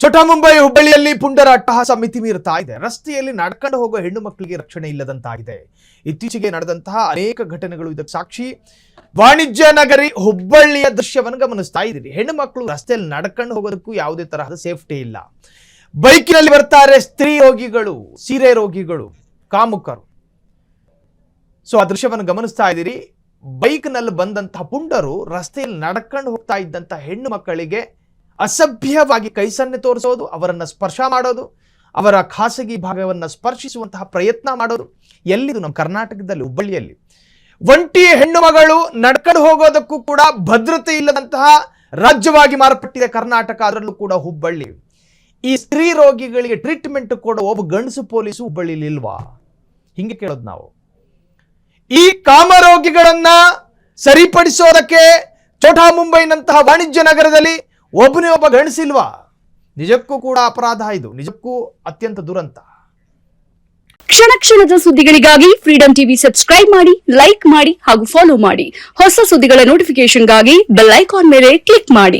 ಛೋಟಾ ಮುಂಬೈ ಹುಬ್ಬಳ್ಳಿಯಲ್ಲಿ ಪುಂಡರ ಅಟ್ಟಹಾಸ ಮಿತಿ ಮೀರುತ್ತಾ ಇದೆ. ರಸ್ತೆಯಲ್ಲಿ ನಡ್ಕೊಂಡು ಹೋಗುವ ಹೆಣ್ಣು ಮಕ್ಕಳಿಗೆ ರಕ್ಷಣೆ ಇಲ್ಲದಂತಾಗಿದೆ. ಇತ್ತೀಚೆಗೆ ನಡೆದಂತಹ ಅನೇಕ ಘಟನೆಗಳು ಇದಕ್ಕೆ ಸಾಕ್ಷಿ. ವಾಣಿಜ್ಯ ನಗರಿ ಹುಬ್ಬಳ್ಳಿಯ ದೃಶ್ಯವನ್ನು ಗಮನಿಸ್ತಾ ಇದ್ದೀರಿ. ಹೆಣ್ಣು ಮಕ್ಕಳು ರಸ್ತೆಯಲ್ಲಿ ನಡ್ಕೊಂಡು ಹೋಗೋದಕ್ಕೂ ಯಾವುದೇ ತರಹದ ಸೇಫ್ಟಿ ಇಲ್ಲ. ಬೈಕಿನಲ್ಲಿ ಬರ್ತಾರೆ ಸ್ತ್ರೀ ರೋಗಿಗಳು, ಸೀರೆ ರೋಗಿಗಳು, ಕಾಮುಕರು. ಸೊ ಆ ದೃಶ್ಯವನ್ನು ಗಮನಿಸ್ತಾ ಇದ್ದೀರಿ. ಬೈಕ್ನಲ್ಲಿ ಬಂದಂತಹ ಪುಂಡರು ರಸ್ತೆಯಲ್ಲಿ ನಡ್ಕೊಂಡು ಹೋಗ್ತಾ ಇದ್ದಂತಹ ಹೆಣ್ಣು ಮಕ್ಕಳಿಗೆ ಅಸಭ್ಯವಾಗಿ ಕೈಸನ್ನೆ ತೋರಿಸೋದು, ಅವರನ್ನು ಸ್ಪರ್ಶ ಮಾಡೋದು, ಅವರ ಖಾಸಗಿ ಭಾಗವನ್ನು ಸ್ಪರ್ಶಿಸುವಂತಹ ಪ್ರಯತ್ನ ಮಾಡೋದು. ಎಲ್ಲಿದು? ನಮ್ಮ ಕರ್ನಾಟಕದಲ್ಲಿ ಹುಬ್ಬಳ್ಳಿಯಲ್ಲಿ ಒಂಟಿ ಹೆಣ್ಣು ಮಗಳು ನಡ್ಕೊಂಡು ಹೋಗೋದಕ್ಕೂ ಕೂಡ ಭದ್ರತೆ ಇಲ್ಲದಂತಹ ರಾಜ್ಯವಾಗಿ ಮಾರ್ಪಟ್ಟಿದೆ ಕರ್ನಾಟಕ, ಅದರಲ್ಲೂ ಕೂಡ ಹುಬ್ಬಳ್ಳಿ. ಈ ಸ್ತ್ರೀ ರೋಗಿಗಳಿಗೆ ಟ್ರೀಟ್ಮೆಂಟ್ ಕೊಡೋ ಒಬ್ಬ ಗಂಡಸು ಪೊಲೀಸು ಹುಬ್ಬಳ್ಳಿಲಿ ಇಲ್ವಾ? ಹಿಂಗೆ ಕೇಳೋದು ನಾವು. ಈ ಕಾಮರೋಗಿಗಳನ್ನ ಸರಿಪಡಿಸೋದಕ್ಕೆ ಛೋಟಾ ಮುಂಬೈನಂತಹ ವಾಣಿಜ್ಯ ನಗರದಲ್ಲಿ ಒಬ್ಬನೇ ಒಬ್ಬ ಗಂಡಸಿಲ್ವಾ? ನಿಜಕ್ಕೂ ಕೂಡ ಅಪರಾಧ ಇದು, ನಿಜಕ್ಕೂ ಅತ್ಯಂತ ದುರಂತ. ಕ್ಷಣ ಕ್ಷಣದ ಸುದ್ದಿಗಳಿಗಾಗಿ ಫ್ರೀಡಂ ಟಿವಿ ಸಬ್ಸ್ಕ್ರೈಬ್ ಮಾಡಿ, ಲೈಕ್ ಮಾಡಿ ಹಾಗೂ ಫಾಲೋ ಮಾಡಿ. ಹೊಸ ಸುದ್ದಿಗಳ ನೋಟಿಫಿಕೇಶನ್ಗಾಗಿ ಬೆಲ್ ಐಕಾನ್ ಮೇಲೆ ಕ್ಲಿಕ್ ಮಾಡಿ.